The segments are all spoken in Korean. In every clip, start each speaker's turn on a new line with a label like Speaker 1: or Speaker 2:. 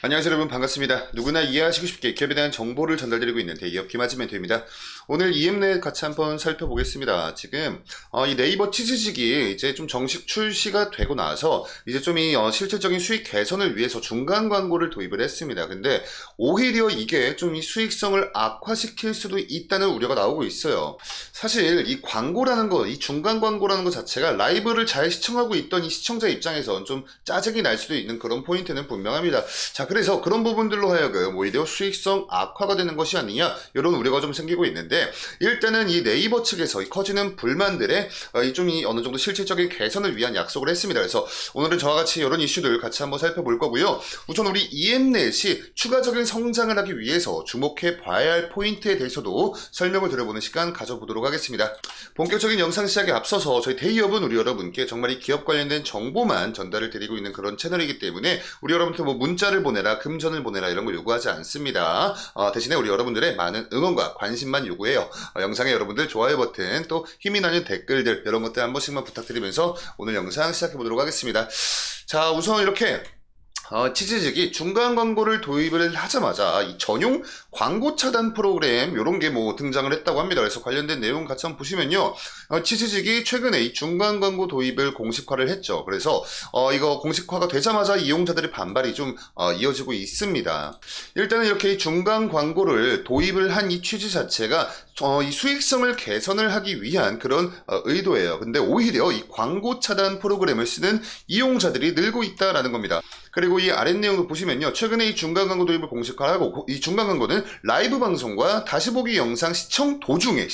Speaker 1: 안녕하세요 여러분, 반갑습니다. 누구나 이해하시고 쉽게 기업에 대한 정보를 전달드리고 있는 대기업 김아지 멘토입니다. 오늘 이엠넷 같이 한번 살펴보겠습니다. 지금 이 네이버 치즈직이 이제 좀 정식 출시가 되고 나서 이제 좀 이 실질적인 수익 개선을 위해서 중간 광고를 도입을 했습니다. 근데 오히려 이게 좀 이 수익성을 악화시킬 수도 있다는 우려가 나오고 있어요. 사실 이 광고라는 거, 이 중간 광고라는 것 자체가 라이브를 잘 시청하고 있던 이 시청자 입장에선 좀 짜증이 날 수도 있는 그런 포인트는 분명합니다. 자, 그래서 그런 부분들로 하여금 오히려 수익성 악화가 되는 것이 아니냐, 이런 우려가 좀 생기고 있는데, 일단은 이 네이버 측에서 이 커지는 불만들의 이 어느 정도 실질적인 개선을 위한 약속을 했습니다. 그래서 오늘은 저와 같이 이런 이슈들 같이 한번 살펴볼 거고요. 우선 우리 이엠넷이 추가적인 성장을 하기 위해서 주목해 봐야 할 포인트에 대해서도 설명을 드려보는 시간 가져보도록 하겠습니다. 본격적인 영상 시작에 앞서서 저희 대기업은 우리 여러분께 정말 이 기업 관련된 정보만 전달을 드리고 있는 그런 채널이기 때문에 우리 여러분께 뭐 문자를 보내라, 금전을 보내라 이런 걸 요구하지 않습니다. 대신에 우리 여러분들의 많은 응원과 관심만 요구해요. 영상에 여러분들 좋아요 버튼, 또 힘이 나는 댓글들 이런 것들 한 번씩만 부탁드리면서 오늘 영상 시작해 보도록 하겠습니다. 자, 우선 이렇게 치즈직이 중간 광고를 도입을 하자마자 이 전용 광고 차단 프로그램 요런 게 뭐 등장을 했다고 합니다. 그래서 관련된 내용 같이 한번 보시면요. 치즈직이 최근에 이 중간 광고 도입을 공식화를 했죠. 그래서 이거 공식화가 되자마자 이용자들의 반발이 좀 이어지고 있습니다. 일단은 이렇게 이 중간 광고를 도입을 한 이 취지 자체가 이 수익성을 개선을 하기 위한 그런 의도예요. 근데 오히려 이 광고 차단 프로그램을 쓰는 이용자들이 늘고 있다라는 겁니다. 그리고 이 아랫 내용을 보시면요. 최근에 이 중간 광고 도입을 공식화하고, 이 중간 광고는 라이브 방송과 다시 보기 영상 시청 도중에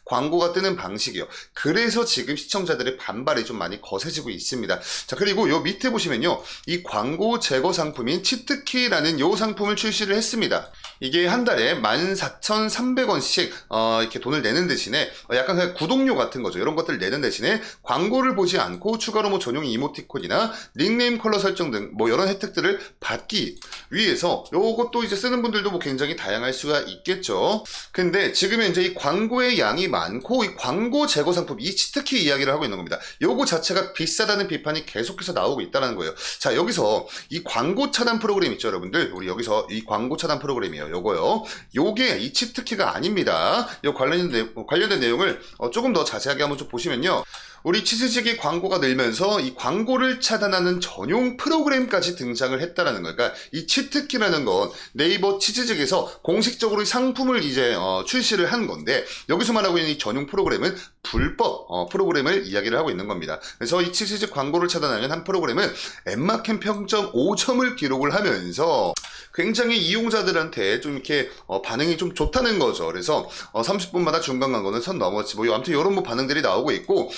Speaker 1: 광고가 뜨는 방식이요. 그래서 지금 시청자들의 반발이 좀 많이 거세지고 있습니다. 자, 그리고 요 밑에 보시면요. 이 광고 제거 상품인 치트키라는 요 상품을 출시를 했습니다. 이게 한 달에 14,300원씩 이렇게 돈을 내는 대신에 약간 그냥 구독료 같은 거죠. 이런 것들 내는 대신에 광고를 보지 않고 추가로 뭐 전용 이모티콘이나 닉네임 컬러 설정 등 뭐 이런 혜택들을 받기 위해서 요것도 이제 쓰는 분들도 뭐 굉장히 다양할 수가 있겠죠. 근데 지금 현재 이 광고의 양이 많고 이 광고 제거 상품, 이 치트키 이야기를 하고 있는 겁니다. 요거 자체가 비싸다는 비판이 계속해서 나오고 있다는 거예요. 자, 여기서 이 광고 차단 프로그램 있죠, 여러분들. 우리 여기서 이 광고 차단 프로그램이에요. 요거요. 요게 이 치트키가 아닙니다. 요 관련된 내용을 조금 더 자세하게 한번 좀 보시면요. 우리 치즈직이 광고가 늘면서 이 광고를 차단하는 전용 프로그램까지 등장을 했다라는 거예요. 그러니까 이 치트키라는 건 네이버 치즈직에서 공식적으로 상품을 이제 출시를 한 건데, 여기서 말하고 있는 이 전용 프로그램은 불법 프로그램을 이야기를 하고 있는 겁니다. 그래서 이 치즈직 광고를 차단하는 한 프로그램은 엠마캠 평점 5점을 기록을 하면서 굉장히 이용자들한테 좀 이렇게 반응이 좀 좋다는 거죠. 그래서 30분마다 중간 광고는 선 넘었지, 뭐 아무튼 이런 뭐 반응들이 나오고 있고,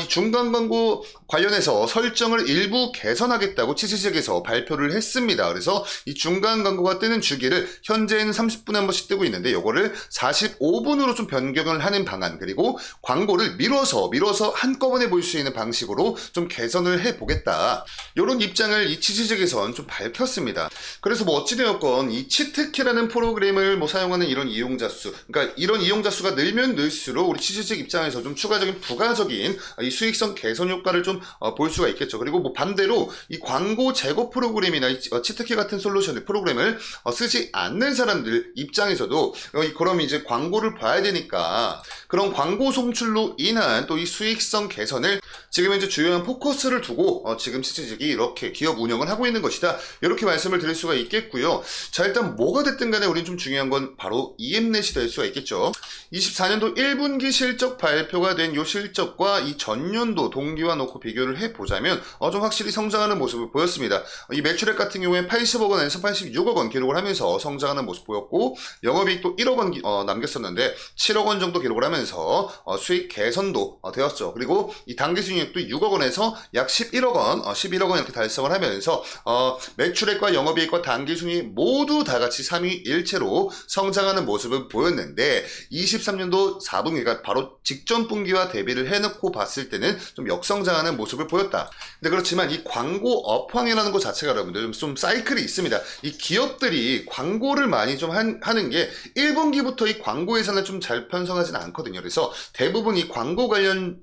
Speaker 1: 이 중간 광고 관련해서 설정을 일부 개선하겠다고 치즈직에서 발표를 했습니다. 그래서 이 중간 광고가 뜨는 주기를 현재는 30분에 한 번씩 뜨고 있는데, 요거를 45분으로 좀 변경을 하는 방안, 그리고 광고를 미뤄서 한꺼번에 볼 수 있는 방식으로 좀 개선을 해보겠다, 이런 입장을 이 치즈직에선 좀 밝혔습니다. 그래서 뭐 어찌되었건 이 치트키라는 프로그램을 뭐 사용하는 이런 이용자 수, 그러니까 이런 이용자 수가 늘면 늘수록 우리 치즈직 입장에서 좀 추가적인 부가적인 이 수익성 개선 효과를 좀 볼 수가 있겠죠. 그리고 뭐 반대로 이 광고 제거 프로그램이나 이 치트키 같은 솔루션의 프로그램을 쓰지 않는 사람들 입장에서도 그럼 이제 광고를 봐야 되니까 그런 광고 송출로 인한 또 이 수익성 개선을 지금 현재 주요한 포커스를 두고 지금 치즈직이 이렇게 기업 운영을 하고 있는 것이다, 이렇게 말씀을 드릴 수가 있겠고요. 자, 일단 뭐가 됐든 간에 우린 좀 중요한 건 바로 이엠넷이 될 수가 있겠죠. 24년도 1분기 실적 발표가 된 요 실적과 이 전년도 동기와 놓고 비교를 해보자면 좀 확실히 성장하는 모습을 보였습니다. 이 매출액 같은 경우에 80억 원에서 86억 원 기록을 하면서 성장하는 모습 보였고, 영업이익도 1억 원 남겼었는데 7억 원 정도 기록을 하면서 수익 개선도 되었죠. 그리고 이 당기순이익도 6억 원에서 약 11억 원, 11억 원 이렇게 달성을 하면서 매출액과 영업이익과 당기순이익 모두 다 같이 3위일체로 성장하는 모습을 보였는데, 23년도 4분기가 바로 직전 분기와 대비를 해놓고 봤을 때는 좀 역성장하는 모습을 보였다. 근데 그렇지만 이 광고 업황이라는 것 자체가 여러분들 좀 사이클이 있습니다. 이 기업들이 광고를 많이 좀 하는 게 1분기부터 이 광고 예산을 좀 잘 편성하지는 않거든요. 그래서 대부분 이 광고 관련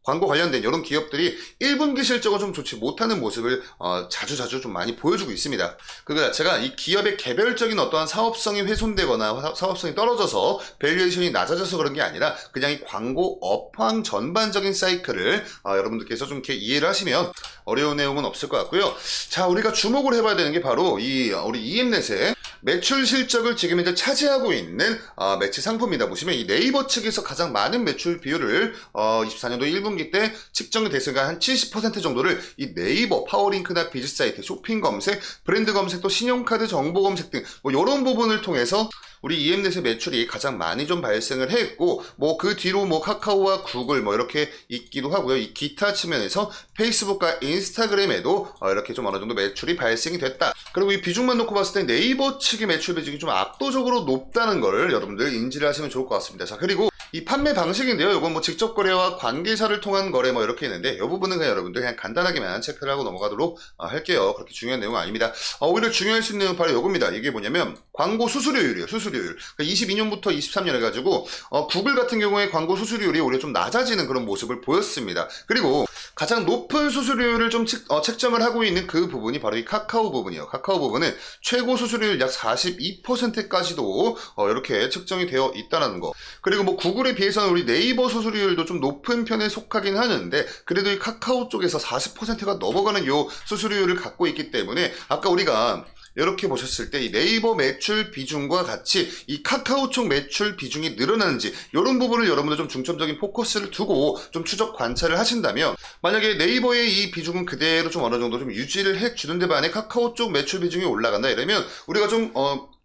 Speaker 1: 광고 관련된 이런 기업들이 1분기 실적을 좀 좋지 못하는 모습을 자주 좀 많이 보여주고 있습니다. 그 자체가 이 기업의 개별적인 어떠한 사업성이 훼손되거나 사업성이 떨어져서 밸류에이션이 낮아져서 그런 게 아니라 그냥 이 광고 업황 전반적인 사이클을 여러분들께서 좀 이렇게 이해를 하시면 어려운 내용은 없을 것 같고요. 자, 우리가 주목을 해봐야 되는 게 바로 우리 EM넷의 매출 실적을 지금 이제 차지하고 있는 매체 상품입니다. 보시면 이 네이버 측에서 가장 많은 매출 비율을 24년도 1분기 때 측정이 됐으니까 한 70% 정도를 이 네이버, 파워링크나 비즈사이트, 쇼핑 검색, 브랜드 검색, 또 신용카드 정보 검색 등 뭐 이런 부분을 통해서 우리 EM넷의 매출이 가장 많이 좀 발생을 했고, 뭐 그 뒤로 뭐 카카오와 구글 뭐 이렇게 있기도 하고요. 이 기타 측면에서 페이스북과 인스타그램에도 이렇게 좀 어느 정도 매출이 발생이 됐다. 그리고 이 비중만 놓고 봤을 때 네이버 측의 매출 비중이 좀 압도적으로 높다는 걸 여러분들 인지를 하시면 좋을 것 같습니다. 자, 그리고 이 판매 방식인데요. 이건 뭐 직접 거래와 관계사를 통한 거래 뭐 이렇게 있는데, 이 부분은 그냥 여러분들 그냥 간단하게만 체크를 하고 넘어가도록 할게요. 그렇게 중요한 내용은 아닙니다. 오히려 중요할 수 있는 바로 이겁니다. 이게 뭐냐면 광고 수수료율이에요. 수수료율. 그러니까 22년부터 23년 해가지고 구글 같은 경우에 광고 수수료율이 오히려 좀 낮아지는 그런 모습을 보였습니다. 그리고 가장 높은 수수료율을 좀 책정을 하고 있는 그 부분이 바로 이 카카오 부분이에요. 카카오 부분은 최고 수수료율 약 42%까지도 이렇게 측정이 되어 있다는 거. 그리고 뭐 구글에 비해서는 우리 네이버 수수료율도 좀 높은 편에 속하긴 하는데, 그래도 이 카카오 쪽에서 40%가 넘어가는 요 수수료율을 갖고 있기 때문에 아까 우리가 이렇게 보셨을 때 이 네이버 매출 비중과 같이 이 카카오 쪽 매출 비중이 늘어나는지 이런 부분을 여러분들 좀 중점적인 포커스를 두고 좀 추적 관찰을 하신다면, 만약에 네이버의 이 비중은 그대로 좀 어느 정도 좀 유지를 해주는 데 반해 카카오 쪽 매출 비중이 올라간다 이러면 우리가 좀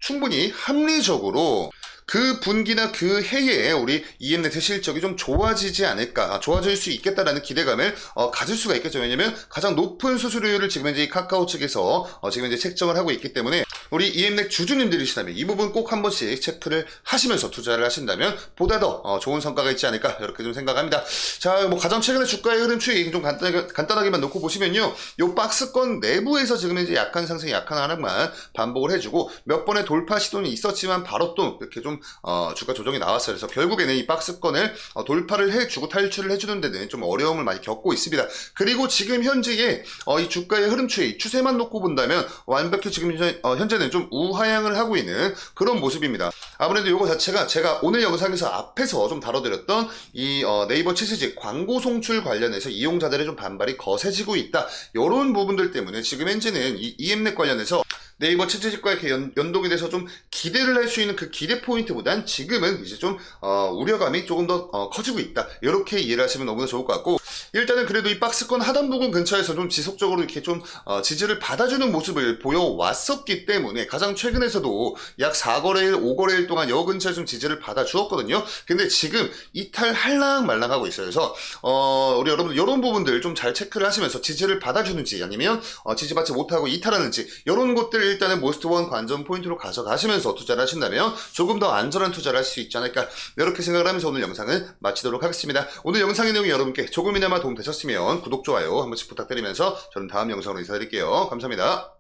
Speaker 1: 충분히 합리적으로 그 분기나 그 해에 우리 EM넷의 실적이 좀 좋아지지 않을까, 좋아질 수 있겠다라는 기대감을 가질 수가 있겠죠. 왜냐면 가장 높은 수수료율을 지금 현재 이 카카오 측에서 지금 현재 책정을 하고 있기 때문에 우리 EM넷 주주님들이시다면 이 부분 꼭 한 번씩 체크를 하시면서 투자를 하신다면 보다 더 좋은 성과가 있지 않을까, 이렇게 좀 생각합니다. 자, 뭐 가장 최근에 주가의 흐름 추이 좀 간단하게만 놓고 보시면요, 요 박스권 내부에서 지금 현재 약한 상승, 약한 하락만 반복을 해주고 몇 번의 돌파 시도는 있었지만 바로 또 이렇게 좀 주가 조정이 나왔어요. 그래서 결국에는 이 박스권을 돌파를 해주고 탈출을 해주는 데는 좀 어려움을 많이 겪고 있습니다. 그리고 지금 현재의 이 주가의 흐름 추세만 놓고 본다면 완벽히 지금 현재는 좀 우하향을 하고 있는 그런 모습입니다. 아무래도 이거 자체가 제가 오늘 영상에서 앞에서 좀 다뤄드렸던 이 네이버 치스직 광고 송출 관련해서 이용자들의 좀 반발이 거세지고 있다, 이런 부분들 때문에 지금 현재는 이 EM넷 관련해서 네이버 치즈직과 이렇게 연동이 돼서 좀 기대를 할 수 있는 그 기대 포인트보단 지금은 이제 좀 우려감이 조금 더 커지고 있다, 이렇게 이해를 하시면 너무나 좋을 것 같고, 일단은 그래도 이 박스권 하단 부분 근처에서 좀 지속적으로 이렇게 좀 지지를 받아주는 모습을 보여왔었기 때문에 가장 최근에서도 약 4거래일, 5거래일 동안 여 근처에 좀 지지를 받아주었거든요. 근데 지금 이탈 할랑말랑하고 있어요. 그래서 우리 여러분들 이런 부분들 좀 잘 체크를 하시면서 지지를 받아주는지 아니면 지지받지 못하고 이탈하는지, 이런 것들 일단은 모스트원 관전 포인트로 가져가시면서 투자를 하신다면 조금 더 안전한 투자를 할 수 있지 않을까, 이렇게 생각을 하면서 오늘 영상을 마치도록 하겠습니다. 오늘 영상의 내용이 여러분께 조금이나마 도움 되셨으면 구독, 좋아요 한 번씩 부탁드리면서 저는 다음 영상으로 인사드릴게요. 감사합니다.